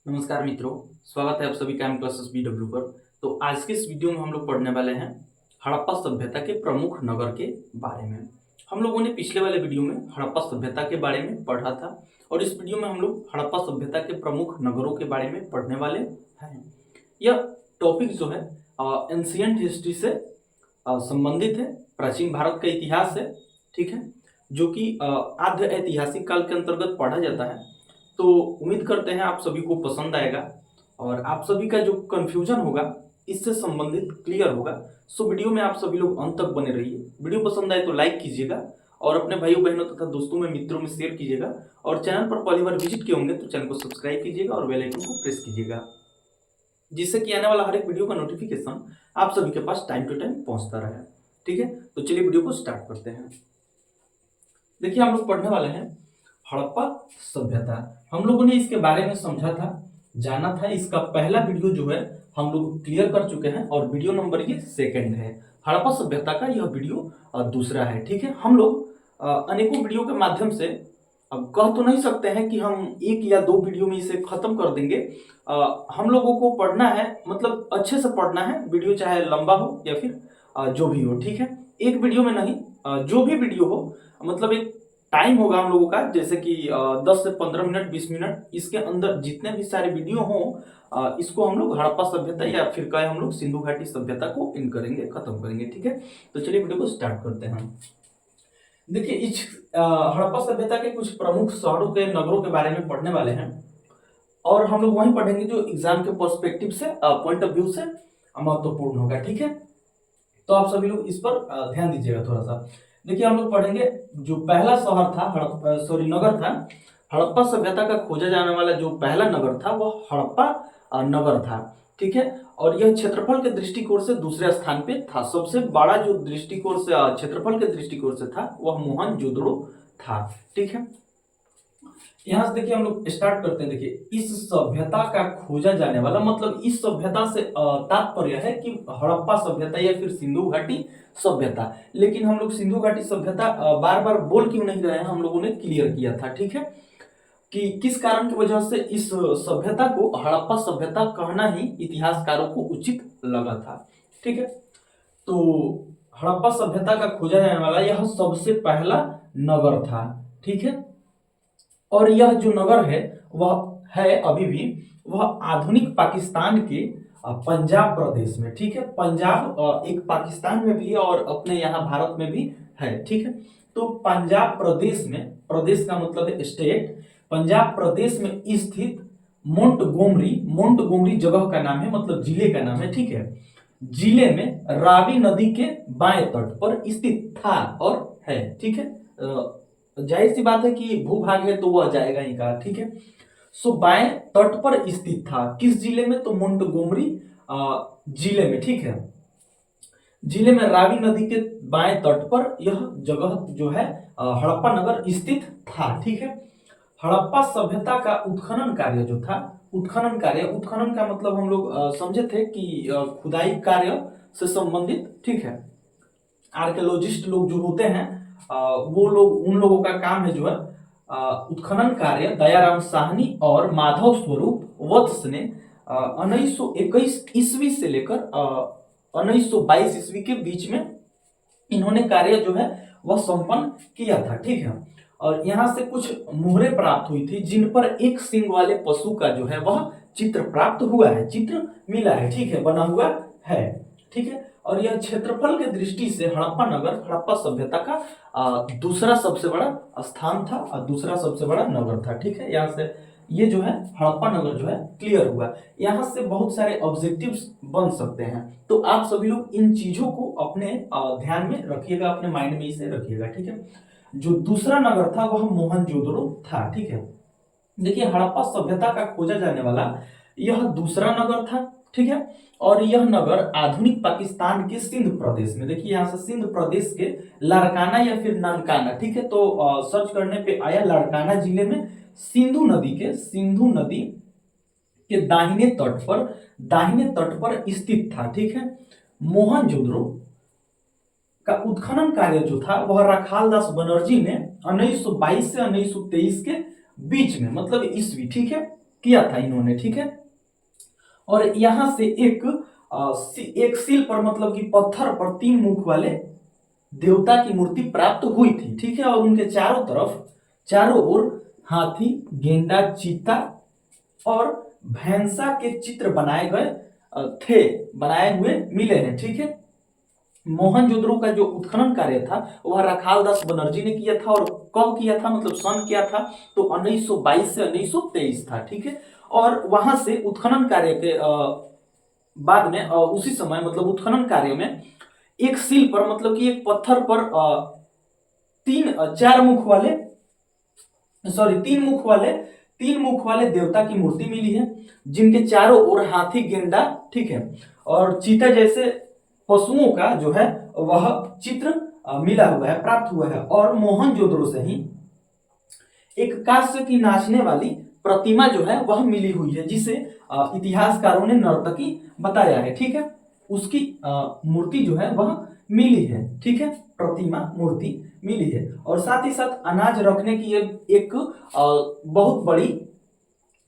नमस्कार मित्रों, स्वागत है आप सभी का एम क्लासेस BW पर। तो आज के इस वीडियो में हम लोग पढ़ने वाले हैं हड़प्पा सभ्यता के प्रमुख नगर के बारे में। हम लोगों ने पिछले वाले वीडियो में हड़प्पा सभ्यता के बारे में पढ़ा था और इस वीडियो में हम लोग हड़प्पा सभ्यता के प्रमुख नगरों के बारे में पढ़ने वाले हैं। यह टॉपिक जो है एंशियंट हिस्ट्री से संबंधित है, प्राचीन भारत का इतिहास है, ठीक है, जो कि आद्य ऐतिहासिक काल के अंतर्गत पढ़ा जाता है। तो उम्मीद करते हैं आप सभी को पसंद आएगा और आप सभी का जो कंफ्यूजन होगा इससे संबंधित क्लियर होगा। सो वीडियो में आप सभी लोग अंत तक बने रहिए। वीडियो पसंद आए तो लाइक कीजिएगा और अपने भाइयों बहनों तथा दोस्तों में मित्रों में शेयर कीजिएगा और चैनल पर पहली बार विजिट किए होंगे तो चैनल को सब्सक्राइब कीजिएगा और बेल आइकन को प्रेस कीजिएगा, जिससे कि आने वाला हर एक वीडियो का नोटिफिकेशन आप सभी के पास टाइम टू टाइम पहुंचता रहे। ठीक है, तो चलिए वीडियो को स्टार्ट करते हैं। देखिए, हम लोग पढ़ने वाले हैं हड़प्पा सभ्यता। हम लोगों ने इसके बारे में समझा था, जाना था। इसका पहला वीडियो जो है हम लोग क्लियर कर चुके हैं और वीडियो नंबर ये सेकंड है। हड़प्पा सभ्यता का यह वीडियो दूसरा है। ठीक है, हम लोग अनेकों वीडियो के माध्यम से अब कह तो नहीं सकते हैं कि हम एक या दो वीडियो में इसे खत्म कर देंगे। हम लोगों को पढ़ना है, मतलब अच्छे से पढ़ना है। वीडियो चाहे लंबा हो या फिर जो भी हो, ठीक है, एक वीडियो में नहीं, जो भी वीडियो हो, मतलब एक टाइम होगा हम लोगों का, जैसे कि 10 से 15 मिनट 20 मिनट, इसके अंदर जितने भी सारे वीडियो हो इसको हम लोग हड़प्पा सभ्यता या फिर कहे हम लोग सिंधु घाटी सभ्यता को इन करेंगे, खत्म करेंगे। ठीक है, तो चलिए वीडियो को स्टार्ट करते हैं। देखिए, इस हड़प्पा सभ्यता के कुछ प्रमुख शहरों के नगरों के बारे में पढ़ने वाले हैं और हम लोग वही पढ़ेंगे जो एग्जाम के पर्सपेक्टिव से, पॉइंट ऑफ व्यू से महत्वपूर्ण होगा। ठीक है, तो आप सभी लोग इस पर ध्यान दीजिएगा थोड़ा सा। देखिए, हम लोग पढ़ेंगे जो पहला शहर था, नगर था। हड़प्पा सभ्यता का खोजा जाने वाला जो पहला नगर था वह हड़प्पा नगर था। ठीक है, और यह क्षेत्रफल के दृष्टिकोण से दूसरे स्थान पे था। सबसे बड़ा जो दृष्टिकोण से, क्षेत्रफल के दृष्टिकोण से था, वह मोहनजोदड़ो था। ठीक है, यहां से देखिए हम लोग स्टार्ट करते हैं। देखिए, इस सभ्यता का खोजा जाने वाला, मतलब इस सभ्यता से तात्पर्य है कि हड़प्पा सभ्यता या फिर सिंधु घाटी सभ्यता। लेकिन हम लोग सिंधु घाटी सभ्यता बार बार बोल क्यों नहीं रहे हैं, हम लोगों ने क्लियर किया था। ठीक है, कि किस कारण की वजह से इस सभ्यता को हड़प्पा सभ्यता कहना ही इतिहासकारों को उचित लगा था। ठीक है, तो हड़प्पा सभ्यता का खोजा जाने वाला यह सबसे पहला नगर था। ठीक है, और यह जो नगर है वह है अभी भी, वह आधुनिक पाकिस्तान के पंजाब प्रदेश में। ठीक है, पंजाब एक पाकिस्तान में भी है और अपने यहाँ भारत में भी है। ठीक है, तो पंजाब प्रदेश में, प्रदेश का मतलब है स्टेट, पंजाब प्रदेश में स्थित मोंटगोमरी जगह का नाम है, मतलब जिले का नाम है। ठीक है, जिले में रावी नदी के बाएं तट पर स्थित था और है। ठीक है, जाहिर सी बात है कि भूभाग है तो वह जाएगा ही कहा। ठीक है, सो बाएं तट पर स्थित था। किस जिले में? तो मोंटगोमरी जिले में। ठीक है, जिले में रावी नदी के बाएं तट पर यह जगह जो है हड़प्पा नगर स्थित था। ठीक है, हड़प्पा सभ्यता का उत्खनन कार्य जो था, उत्खनन का मतलब हम लोग समझे थे कि खुदाई कार्य से संबंधित। ठीक है, आर्कियोलॉजिस्ट लोग जो होते हैं वो लोग, उन लोगों का काम है जो है उत्खनन कार्य। दयाराम साहनी और माधव स्वरूप वत्स ने 1921 ईस्वी से लेकर 1922 ईस्वी के बीच में इन्होंने कार्य जो है वह संपन्न किया था। ठीक है, और यहाँ से कुछ मुहरें प्राप्त हुई थी जिन पर एक सींग वाले पशु का जो है वह चित्र प्राप्त हुआ है, चित्र मिला है। ठीक है, बना हुआ है। ठीक है, और यह क्षेत्रफल के दृष्टि से हड़प्पा नगर हड़प्पा सभ्यता का दूसरा सबसे बड़ा स्थान था और दूसरा सबसे बड़ा नगर था। ठीक है, यहाँ से ये जो है हड़प्पा नगर जो है क्लियर हुआ। यहाँ से बहुत सारे ऑब्जेक्टिव्स बन सकते हैं, तो आप सभी लोग इन चीजों को अपने ध्यान में रखिएगा, अपने माइंड में इसे रखिएगा। ठीक है, जो दूसरा नगर था वह मोहनजोदड़ो था। ठीक है, देखिए, हड़प्पा सभ्यता का खोजा जाने वाला यह दूसरा नगर था। ठीक है, और यह नगर आधुनिक पाकिस्तान के सिंध प्रदेश में, देखिए यहाँ से सिंध प्रदेश के लाड़काना या फिर ननकाना, ठीक है, तो सर्च करने पे आया लाड़काना जिले में सिंधु नदी के दाहिने तट पर स्थित था। ठीक है, मोहनजोदड़ो का उत्खनन कार्य जो था वह राखाल दास बनर्जी ने 1922 से 1923 के बीच में, मतलब ईस्वी, ठीक है, किया था इन्होंने, ठीक है। और यहां से एक सील पर मतलब कि पत्थर पर 3 मुख वाले देवता की मूर्ति प्राप्त हुई थी, ठीक है। और उनके चारों ओर हाथी, गेंडा, चीता और भैंसा के चित्र बनाए गए थे, बनाए हुए मिले हैं, ठीक है। मोहनजोदड़ो का जो उत्खनन कार्य था वह राखाल दास बनर्जी ने किया था। और कब किया था, मतलब सन क्या था, तो 1922 से 1923 था, ठीक है। और वहां से उत्खनन कार्य के बाद में उसी समय मतलब उत्खनन कार्य में एक सील पर मतलब कि एक पत्थर पर तीन मुख वाले देवता की मूर्ति मिली है, जिनके चारों ओर हाथी, गेंडा, ठीक है, और चीता जैसे पशुओं का जो है वह चित्र मिला हुआ है, प्राप्त हुआ है। और मोहनजोदड़ो से ही एक कांस्य की नाचने वाली प्रतिमा जो है वह मिली हुई है, जिसे इतिहासकारों ने नर्तकी बताया है, ठीक है। उसकी मूर्ति जो है वह मिली है, ठीक है, प्रतिमा मूर्ति मिली है। और साथ ही साथ अनाज रखने की एक बहुत बड़ी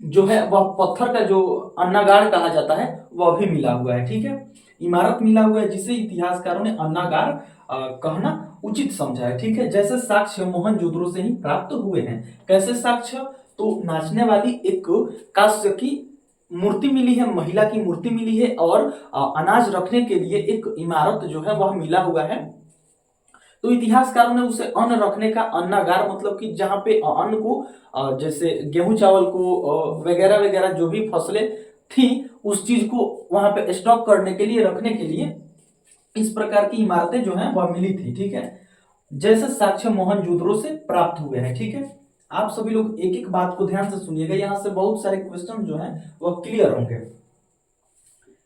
जो है वह पत्थर का जो अन्नागार कहा जाता है वह भी मिला हुआ है, ठीक है। इमारत मिला हुआ है, जिसे इतिहासकारों ने अन्नागार कहना उचित समझा है, ठीक है। जैसे साक्ष्य मोहनजोदड़ो से ही प्राप्त हुए हैं। कैसे साक्ष्य, तो नाचने वाली एक कांस्य की मूर्ति मिली है, महिला की मूर्ति मिली है, और अनाज रखने के लिए एक इमारत जो है वह मिला हुआ है। तो इतिहासकारों ने उसे अन्न रखने का अन्नागार मतलब कि जहां पे अन्न को जैसे गेहूं चावल को वगैरह वगैरह जो भी फसलें थी उस चीज को वहां पे स्टॉक करने के लिए, रखने के लिए इस प्रकार की इमारतें जो हैं वह मिली थी, ठीक है। जैसे साक्ष्य मोहनजोदड़ो से प्राप्त हुए हैं, ठीक है। आप सभी लोग एक एक बात को ध्यान से सुनिएगा, यहां से बहुत सारे क्वेश्चन जो हैं वह क्लियर होंगे।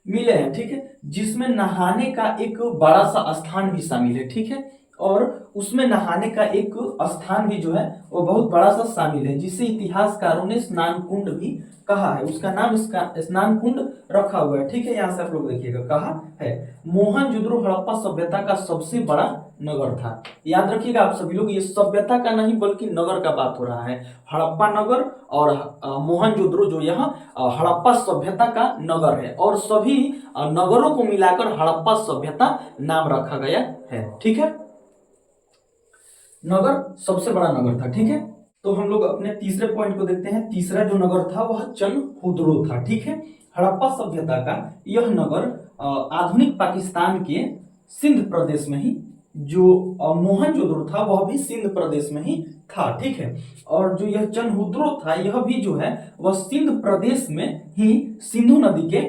मिले हैं, ठीक है, जिसमें नहाने का एक बड़ा सा स्थान भी शामिल है, ठीक है। और उसमें नहाने का एक स्थान भी जो है वो बहुत बड़ा सा शामिल है, जिसे इतिहासकारों ने स्नान कुंड भी कहा है। उसका नाम इसका स्नान कुंड रखा हुआ है, ठीक है। यहां से आप लोग देखिएगा, कहा है मोहनजोदड़ो हड़प्पा सभ्यता का सबसे बड़ा नगर था। याद रखिएगा आप सभी लोग, ये सभ्यता का नहीं बल्कि नगर का बात हो रहा है। हड़प्पा नगर और मोहनजोदड़ो जो यहाँ हड़प्पा सभ्यता का नगर है, और सभी नगरों को मिलाकर हड़प्पा सभ्यता नाम रखा गया है, ठीक है। नगर सबसे बड़ा नगर था, ठीक है। तो हम लोग अपने तीसरे पॉइंट को देखते हैं। तीसरा जो नगर था वह चनहुद्रो था, ठीक है। हड़प्पा सभ्यता का यह नगर आधुनिक पाकिस्तान के सिंध प्रदेश में ही, जो मोहनजोदड़ो था वह भी सिंध प्रदेश में ही था, ठीक है। और जो यह चनहुद्रो था यह भी जो है वह सिंध प्रदेश में ही सिंधु नदी के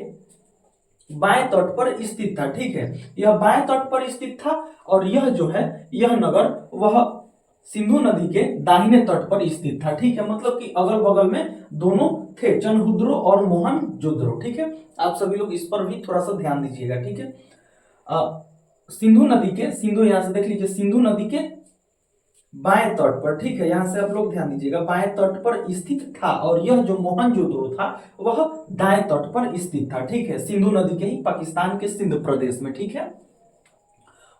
बाएं तट पर स्थित था, ठीक है। यह बाएं तट पर स्थित था, और यह जो है यह नगर वह सिंधु नदी के दाहिने तट पर स्थित था, ठीक है। मतलब कि अगल बगल में दोनों थे, चनहुद्रो और मोहनजोदड़ो, ठीक है। आप सभी लोग इस पर भी थोड़ा सा ध्यान दीजिएगा, ठीक है। सिंधु यहां से देख लीजिए, सिंधु नदी के बाएं तट पर, ठीक है। यहां से आप लोग ध्यान दीजिएगा, बाएं तट पर स्थित था। और यह जो मोहनजोदड़ो था वह दाएं तट पर स्थित था, ठीक है, सिंधु नदी के ही पाकिस्तान के सिंध प्रदेश में, ठीक है।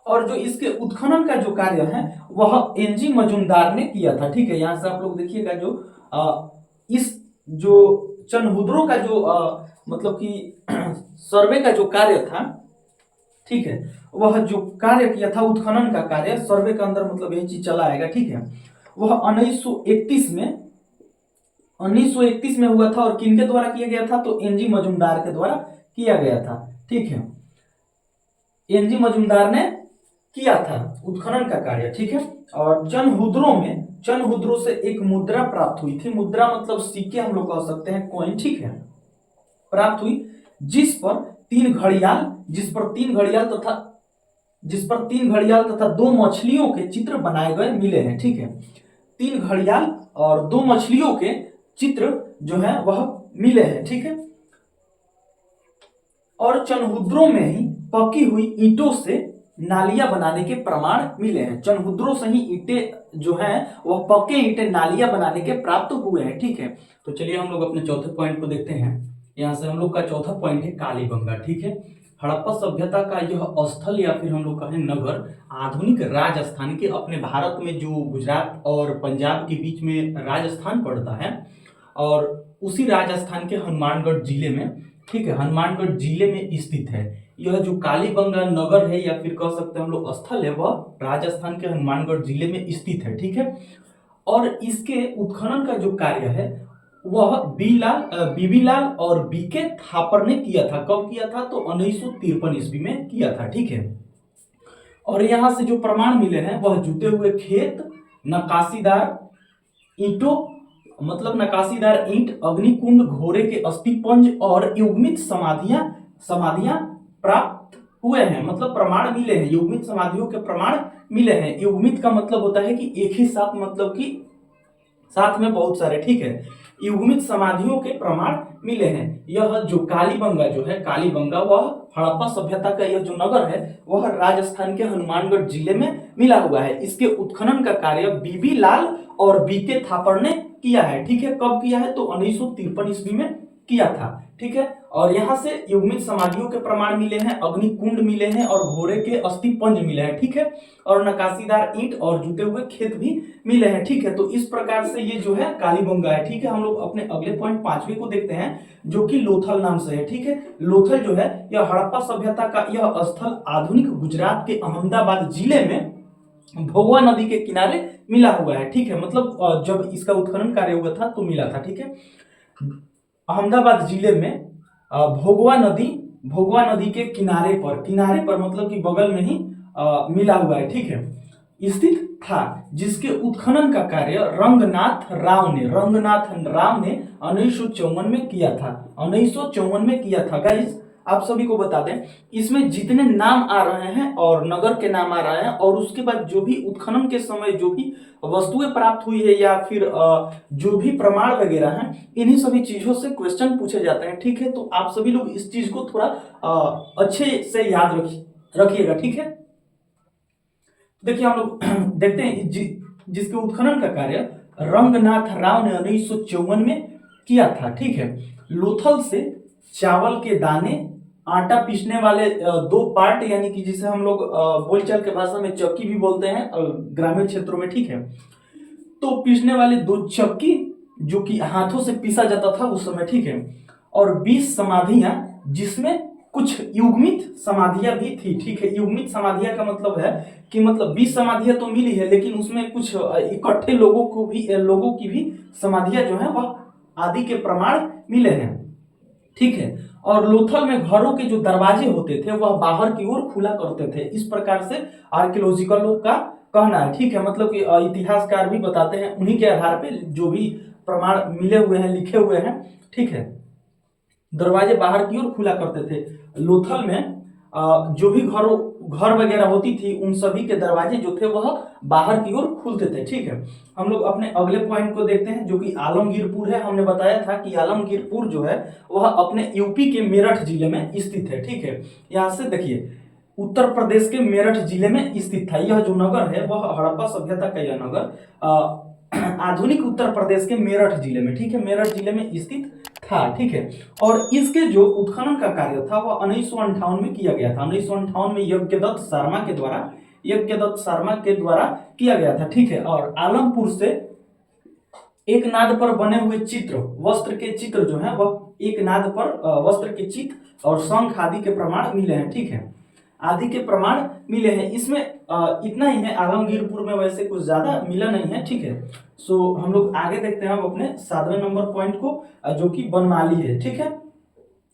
और जो इसके उत्खनन का जो कार्य है वह एनजी मजूमदार ने किया था, ठीक है। यहां से आप लोग देखिएगा, जो इस जो चनहुद्रो का जो मतलब कि सर्वे का जो कार्य था, ठीक है, वह जो कार्य किया था उत्खनन का कार्य, सर्वे के अंदर मतलब यही चीज चला आएगा, ठीक है। वह 1931 में हुआ था। और किनके द्वारा किया गया था, तो एनजी मजूमदार के द्वारा किया गया था, ठीक है। एनजी मजूमदार ने किया था उत्खनन का कार्य, ठीक है। और चनहुद्रो से एक मुद्रा प्राप्त हुई थी। मुद्रा मतलब सिक्के हम लोग कह सकते हैं, कॉइन, ठीक है, प्राप्त हुई, जिस पर तीन घड़ियाल तथा 2 मछलियों के चित्र बनाए गए मिले हैं, ठीक है। 3 घड़ियाल और 2 मछलियों के चित्र जो है वह मिले हैं, ठीक है। और चनहुद्रो में ही पकी हुई ईंटों से नालियां बनाने के प्रमाण मिले हैं। चनहुद्रो से ही ईंटें जो हैं वह पक्के ईंटें नालियां बनाने के प्राप्त हुए हैं, ठीक है। तो चलिए हम लोग अपने चौथे पॉइंट को देखते हैं। यहां से हम लोग का चौथा पॉइंट है कालीबंगा, ठीक है। हड़प्पा सभ्यता का यह स्थल या फिर हम लोग कहें नगर आधुनिक राजस्थान के, अपने भारत में जो गुजरात और पंजाब के बीच में राजस्थान पड़ता है, और उसी राजस्थान के हनुमानगढ़ जिले में, ठीक है, हनुमानगढ़ जिले में स्थित है। यह जो कालीबंगा नगर है या फिर कह सकते हैं हम लोग स्थल है, वह राजस्थान के हनुमानगढ़ जिले में स्थित है, ठीक है। और इसके उत्खनन का जो कार्य है वह बीबीलाल और बीके थापर ने किया था। कब किया था? तो 1953 ईस्वी में किया था, ठीक है। और यहाँ से जो प्रमाण मिले हैं वह जुते हुए खेत, नकाशीदार ईंटों, मतलब नकाशीदार ईंट, अग्निकुंड, घोड़े के अस्थिपंज और युग्मित समाधियां प्राप्त हुए हैं, मतलब प्रमाण मिले हैं, युग्मित समाधियों के प्रमाण मिले हैं। युग्मित का मतलब होता है कि एक ही साथ, मतलब कि साथ में बहुत सारे, ठीक है। युग्मित समाधियों के प्रमाण मिले हैं। यह जो कालीबंगा जो है, कालीबंगा वह हड़प्पा सभ्यता का यह जो नगर है वह राजस्थान के हनुमानगढ़ जिले में मिला हुआ है। इसके उत्खनन का कार्य बीबी लाल और बीके थापर ने किया है, ठीक है। कब किया है? तो 1953 ईस्वी में किया था, ठीक है। और यहाँ से युग्मित समाधियों के प्रमाण मिले हैं, अग्निकुंड मिले हैं और घोड़े के अस्थिपंज मिले हैं, ठीक है। और नकाशीदार ईंट और जुटे हुए खेत भी मिले हैं, ठीक है। तो इस प्रकार से ये जो है कालीबंगा है, ठीक है। हम लोग अपने अगले पॉइंट 5वें को देखते हैं, जो कि लोथल नाम से है, ठीक है। लोथल जो है यह हड़प्पा सभ्यता का यह स्थल आधुनिक गुजरात के अहमदाबाद जिले में भोगवा नदी के किनारे मिला हुआ है, ठीक है। मतलब जब इसका उत्खनन कार्य हुआ था तो मिला था, ठीक है। अहमदाबाद जिले में भोगवा नदी के किनारे पर मतलब कि बगल में ही मिला हुआ है, ठीक है, स्थित था, जिसके उत्खनन का कार्य रंगनाथ राव ने 1954 में किया था। 1954 में किया था। गाइस आप सभी को बता दें, इसमें जितने नाम आ रहे हैं और नगर के नाम आ रहे हैं और उसके बाद जो भी उत्खनन के समय जो भी वस्तुएं प्राप्त हुई है या फिर जो भी प्रमाण वगैरह हैं, इन्हीं सभी चीजों से क्वेश्चन पूछे जाते हैं, ठीक है। तो आप सभी लोग इस चीज को थोड़ा अच्छे से याद रखिएगा, ठीक है। देखिए हम लोग देखते हैं जिसके उत्खनन का कार्य रंगनाथ राव ने 1954 में किया था, ठीक है। लोथल से चावल के दाने, आटा पीसने वाले दो पार्ट, यानी कि जिसे हम लोग बोलचाल के भाषा में चक्की भी बोलते हैं ग्रामीण क्षेत्रों में, ठीक है। तो पीसने वाले दो चक्की जो कि हाथों से पीसा जाता था उस समय, ठीक है। और 20 समाधियां, जिसमें कुछ युग्मित समाधियां भी थी, ठीक है। युग्मित समाधियां का मतलब है कि मतलब 20 समाधियां तो मिली है लेकिन उसमें कुछ इकट्ठे लोगों की भी समाधियां जो है वह आदि के प्रमाण मिले हैं, ठीक है। और लोथल में घरों के जो दरवाजे होते थे वह बाहर की ओर खुला करते थे। इस प्रकार से आर्कियोलॉजिकल लोग का कहना है, ठीक है। मतलब कि इतिहासकार भी बताते हैं, उन्हीं के आधार पे जो भी प्रमाण मिले हुए हैं, लिखे हुए हैं, ठीक है। दरवाजे बाहर की ओर खुला करते थे। लोथल में जो भी घर वगैरह होती थी उन सभी के दरवाजे जो थे वह बाहर की ओर खुलते थे, ठीक है। हम लोग अपने अगले पॉइंट को देखते हैं, जो कि आलमगीरपुर है। हमने बताया था कि आलमगीरपुर जो है वह अपने यूपी के मेरठ जिले में स्थित है, ठीक है। यहाँ से देखिए उत्तर प्रदेश के मेरठ जिले में स्थित था। यह जो नगर है वह हड़प्पा सभ्यता का यह नगर आधुनिक उत्तर प्रदेश के मेरठ जिले में, ठीक है, मेरठ जिले में स्थित था, ठीक है। और इसके जो उत्खनन का कार्य था वह 1958 में किया गया था। 1958 में यज्ञदत्त शर्मा के द्वारा किया गया था, ठीक है। और आलमपुर से एक नाद पर बने हुए चित्र, वस्त्र के चित्र जो है वह एक नाद पर वस्त्र के चित्र और शंख आदि के प्रमाण मिले हैं, ठीक है, आदि के प्रमाण मिले हैं। इसमें इतना ही है, आलमगीरपुर में वैसे कुछ ज्यादा मिला नहीं है, ठीक है। सो हम लोग आगे देखते हैं अपने 7वें नंबर पॉइंट को, जो कि बनमाली है, ठीक है।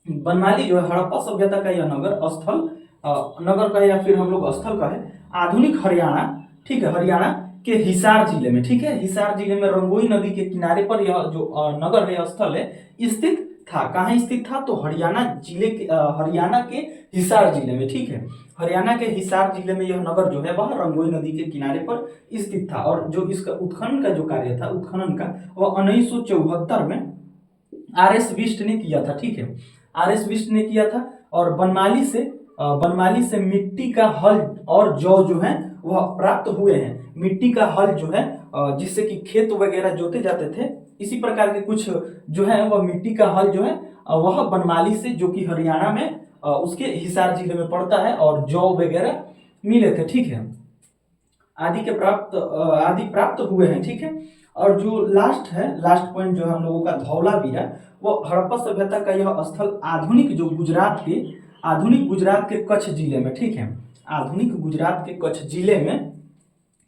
बनमाली जो है हड़प्पा सभ्यता का यह नगर का या फिर हम लोग स्थल का है, आधुनिक हरियाणा, ठीक है, हरियाणा के हिसार जिले में, ठीक है। हिसार जिले में रंगोई नदी के किनारे पर यह जो नगर है, स्थल है, स्थित था। कहाँ स्थित था? तो हरियाणा के हिसार जिले में, ठीक है। हरियाणा के हिसार जिले में यह नगर जो है वह रंगोई नदी के किनारे पर स्थित था। और जो इसका उत्खनन का जो कार्य था, उत्खनन का, वह 1974 में RS बिष्ट ने किया था, ठीक है, RS बिष्ट ने किया था। और बनमाली से मिट्टी का हल और जौ जो है वह प्राप्त हुए हैं। मिट्टी का हल जो है जिससे कि खेत वगैरह जोते जाते थे, इसी प्रकार के कुछ जो है वह मिट्टी का हल जो है वह बनमाली से, जो कि हरियाणा में उसके हिसार जिले में पड़ता है, और जौ वगैरह मिले थे, ठीक है, आदि प्राप्त हुए हैं, ठीक है। और जो लास्ट है, लास्ट पॉइंट जो है हम लोगों का धौलावीरा, वो हड़प्पा सभ्यता का यह स्थल आधुनिक जो आधुनिक गुजरात के कच्छ जिले में, ठीक है, आधुनिक गुजरात के कच्छ जिले में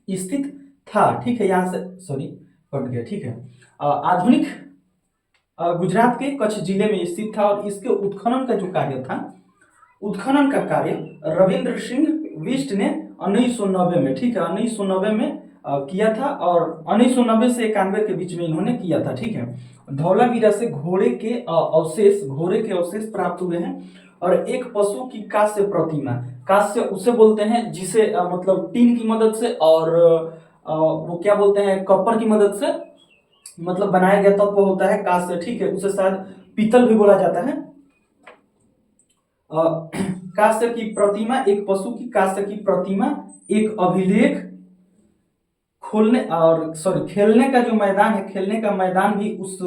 स्थित था, ठीक है। यहाँ से सॉरी कट गया, ठीक है। आधुनिक गुजरात के कच्छ जिले में स्थित था और इसके उत्खनन का जो कार्य था, उत्खनन का कार्य रविंद्र सिंह बिष्ट ने 1990 में, ठीक है, 1990 में किया था और 1990 से 91 के बीच में इन्होंने किया था, ठीक है। धौलावीरा से घोड़े के अवशेष प्राप्त हुए हैं और एक पशु की कांस्य प्रतिमा, कांस्य उसे बोलते हैं जिसे मतलब टीन की मदद से और वो क्या बोलते हैं, कॉपर की मदद से मतलब बनाया गया तत्व होता है कांस्य, ठीक है, उसे शायद पीतल भी बोला जाता है। कांस्य की प्रतिमा, एक पशु की कांस्य की प्रतिमा, एक अभिलेख, खेलने का जो मैदान है, खेलने का मैदान भी उस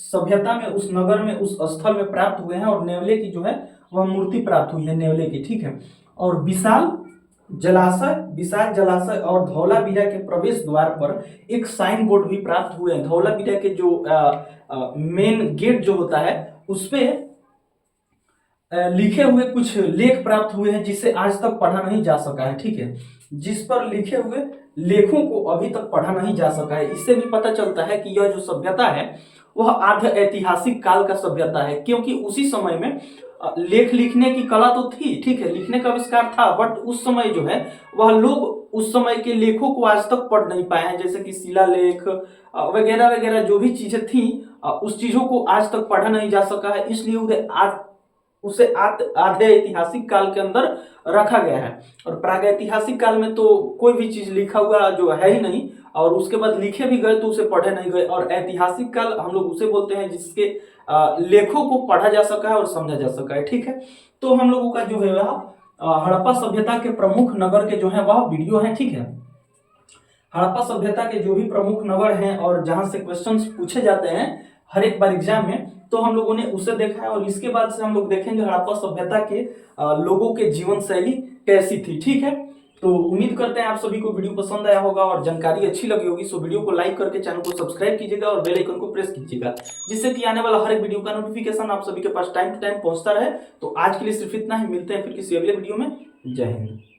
सभ्यता में, उस नगर में, उस स्थल में प्राप्त हुए हैं और नेवले की जो है वह मूर्ति प्राप्त हुई है नेवले की, ठीक है। और विशाल जलाशय और धौलावीरा के प्रवेश द्वार पर एक साइन बोर्ड भी प्राप्त हुए हैं। धौलावीरा के जो मेन गेट जो होता है उस पे लिखे हुए कुछ लेख प्राप्त हुए हैं जिसे आज तक पढ़ा नहीं जा सका है, ठीक है, जिस पर लिखे हुए लेखों को अभी तक पढ़ा नहीं जा सका है। इससे भी पता चलता है कि यह जो सभ्यता है वह आध ऐतिहासिक काल का सभ्यता है, क्योंकि उसी समय में लेख लिखने की कला तो थी, ठीक है, लिखने का आविष्कार था, बट उस समय जो है वह लोग उस समय के लेखों को आज तक पढ़ नहीं पाए हैं, जैसे कि शिलालेख वगैरह वगैरह जो भी चीजें थी, उस चीजों को आज तक पढ़ा नहीं जा सका है, इसलिए उसे आधे ऐतिहासिक काल के अंदर रखा गया है। और प्रागैतिहासिक काल में तो कोई भी चीज लिखा हुआ जो है ही नहीं, और उसके बाद लिखे भी गए तो उसे पढ़े नहीं गए, और ऐतिहासिक काल हम लोग उसे बोलते हैं जिसके लेखों को पढ़ा जा सका है और समझा जा सका है, ठीक है। तो हम लोगों का जो है वह हड़प्पा सभ्यता के प्रमुख नगर के जो है वह वीडियो है, ठीक है। हड़प्पा सभ्यता के जो भी प्रमुख नगर हैं और जहां से क्वेश्चंस पूछे जाते हैं हर एक बार एग्जाम में, तो हम लोगों ने उसे देखा है। और इसके बाद से हम लोग देखेंगे हड़प्पा सभ्यता के लोगों के जीवन शैली कैसी थी, ठीक है। तो उम्मीद करते हैं आप सभी को वीडियो पसंद आया होगा और जानकारी अच्छी लगी होगी। सो वीडियो को लाइक करके चैनल को सब्सक्राइब कीजिएगा और बेल आइकन को प्रेस कीजिएगा, जिससे कि आने वाला हर एक वीडियो का नोटिफिकेशन आप सभी के पास टाइम टू टाइम पहुंचता रहे। तो आज के लिए सिर्फ इतना ही, मिलते हैं फिर किसी अगले वीडियो में। जय हिंद।